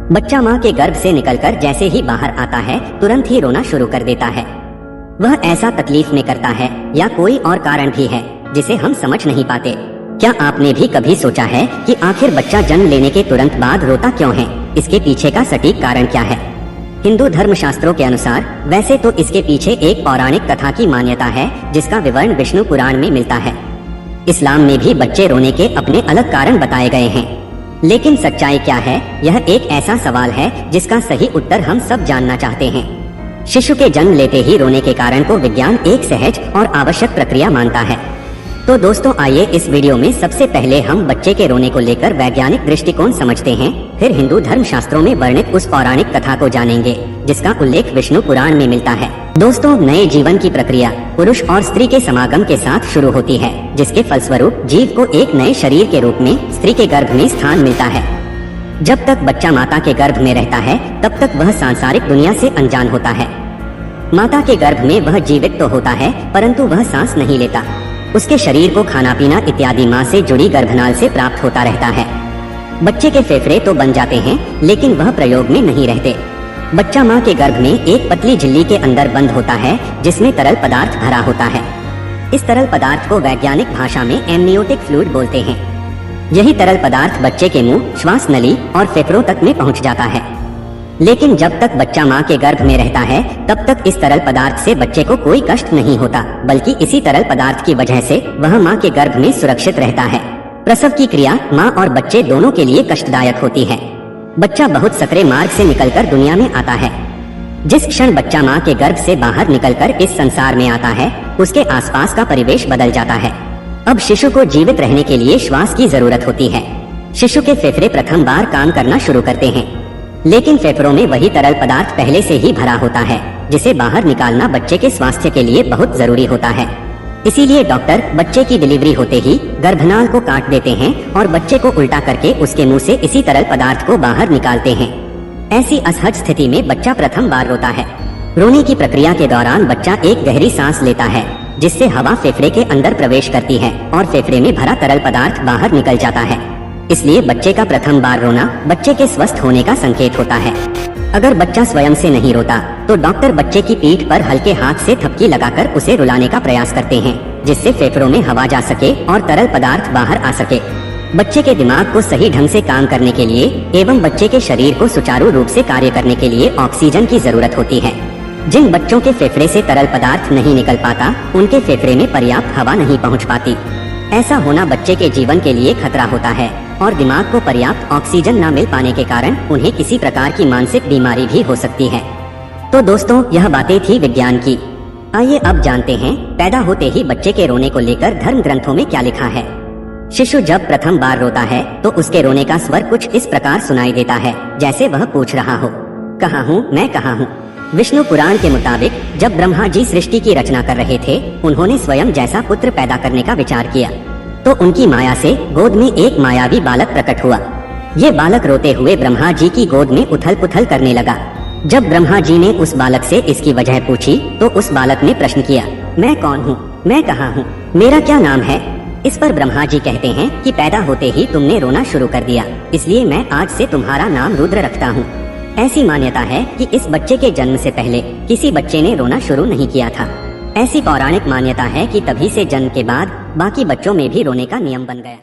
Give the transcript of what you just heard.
बच्चा माँ के गर्भ से निकलकर जैसे ही बाहर आता है तुरंत ही रोना शुरू कर देता है। वह ऐसा तकलीफ में करता है या कोई और कारण भी है जिसे हम समझ नहीं पाते। क्या आपने भी कभी सोचा है कि आखिर बच्चा जन्म लेने के तुरंत बाद रोता क्यों है? इसके पीछे का सटीक कारण क्या है? हिंदू धर्मशास्त्रों के अनुसार वैसे तो इसके पीछे एक पौराणिक कथा की मान्यता है जिसका विवरण विष्णु पुराण में मिलता है। इस्लाम में भी बच्चे रोने के अपने अलग कारण बताए गए हैं, लेकिन सच्चाई क्या है, यह एक ऐसा सवाल है जिसका सही उत्तर हम सब जानना चाहते हैं। शिशु के जन्म लेते ही रोने के कारण को विज्ञान एक सहज और आवश्यक प्रक्रिया मानता है। तो दोस्तों आइए इस वीडियो में सबसे पहले हम बच्चे के रोने को लेकर वैज्ञानिक दृष्टिकोण समझते हैं, फिर हिंदू धर्मशास्त्रों में वर्णित उस पौराणिक कथा को जानेंगे जिसका उल्लेख विष्णु पुराण में मिलता है। दोस्तों, नए जीवन की प्रक्रिया पुरुष और स्त्री के समागम के साथ शुरू होती है, जिसके फलस्वरूप जीव को एक नए शरीर के रूप में स्त्री के गर्भ में स्थान मिलता है। जब तक बच्चा माता के गर्भ में रहता है तब तक वह सांसारिक दुनिया से अनजान होता है। माता के गर्भ में वह जीवित तो होता है परंतु वह सांस नहीं लेता। उसके शरीर को खाना पीना इत्यादि माँ से जुड़ी गर्भनाल से प्राप्त होता रहता है। बच्चे के फेफड़े तो बन जाते हैं लेकिन वह प्रयोग में नहीं रहते। बच्चा माँ के गर्भ में एक पतली झिल्ली के अंदर बंद होता है जिसमें तरल पदार्थ भरा होता है। इस तरल पदार्थ को वैज्ञानिक भाषा में एमनियोटिक फ्लूइड बोलते हैं। यही तरल पदार्थ बच्चे के मुंह, श्वास नली और फेफड़ों तक में पहुंच जाता है। लेकिन जब तक बच्चा माँ के गर्भ में रहता है तब तक इस तरल पदार्थ से बच्चे को कोई कष्ट नहीं होता, बल्कि इसी तरल पदार्थ की वजह से वह माँ के गर्भ में सुरक्षित रहता है। प्रसव की क्रिया माँ और बच्चे दोनों के लिए कष्टदायक होती है। बच्चा बहुत सकरे मार्ग से निकलकर दुनिया में आता है। जिस क्षण बच्चा माँ के गर्भ से बाहर निकलकर इस संसार में आता है उसके आसपास का परिवेश बदल जाता है। अब शिशु को जीवित रहने के लिए श्वास की जरूरत होती है। शिशु के फेफड़े प्रथम बार काम करना शुरू करते हैं, लेकिन फेफड़ों में वही तरल पदार्थ पहले से ही भरा होता है जिसे बाहर निकालना बच्चे के स्वास्थ्य के लिए बहुत जरूरी होता है। इसीलिए डॉक्टर बच्चे की डिलीवरी होते ही गर्भनाल को काट देते हैं और बच्चे को उल्टा करके उसके मुंह से इसी तरल पदार्थ को बाहर निकालते हैं। ऐसी असहज स्थिति में बच्चा प्रथम बार रोता है। रोने की प्रक्रिया के दौरान बच्चा एक गहरी सांस लेता है जिससे हवा फेफड़े के अंदर प्रवेश करती है और फेफड़े में भरा तरल पदार्थ बाहर निकल जाता है। इसलिए बच्चे का प्रथम बार रोना बच्चे के स्वस्थ होने का संकेत होता है। अगर बच्चा स्वयं से नहीं रोता तो डॉक्टर बच्चे की पीठ पर हल्के हाथ से थपकी लगाकर उसे रुलाने का प्रयास करते हैं, जिससे फेफड़ों में हवा जा सके और तरल पदार्थ बाहर आ सके। बच्चे के दिमाग को सही ढंग से काम करने के लिए एवं बच्चे के शरीर को सुचारू रूप से कार्य करने के लिए ऑक्सीजन की जरूरत होती है। जिन बच्चों के फेफड़े से तरल पदार्थ नहीं निकल पाता उनके फेफड़े में पर्याप्त हवा नहीं पहुंच पाती। ऐसा होना बच्चे के जीवन के लिए खतरा होता है और दिमाग को पर्याप्त ऑक्सीजन न मिल पाने के कारण उन्हें किसी प्रकार की मानसिक बीमारी भी हो सकती है। तो दोस्तों, यह बातें थी विज्ञान की। आइए अब जानते हैं पैदा होते ही बच्चे के रोने को लेकर धर्म ग्रंथों में क्या लिखा है। शिशु जब प्रथम बार रोता है तो उसके रोने का स्वर कुछ इस प्रकार सुनाई देता है जैसे वह पूछ रहा हो, कहाँ हूँ मैं, कहाँ हूँ। विष्णु पुराण के मुताबिक जब ब्रह्मा जी सृष्टि की रचना कर रहे थे उन्होंने स्वयं जैसा पुत्र पैदा करने का विचार किया तो उनकी माया से गोद में एक मायावी बालक प्रकट हुआ। ये बालक रोते हुए ब्रह्मा जी की गोद में उथल पुथल करने लगा। जब ब्रह्मा जी ने उस बालक से इसकी वजह पूछी तो उस बालक ने प्रश्न किया, मैं कौन हूँ, मैं कहाँ हूँ, मेरा क्या नाम है। इस पर ब्रह्मा जी कहते हैं कि पैदा होते ही तुमने रोना शुरू कर दिया, इसलिए मैं आज से तुम्हारा नाम रुद्र रखता हूँ। ऐसी मान्यता है कि इस बच्चे के जन्म से पहले किसी बच्चे ने रोना शुरू नहीं किया था। ऐसी पौराणिक मान्यता है कि तभी से जन्म के बाद बाकी बच्चों में भी रोने का नियम बन गया।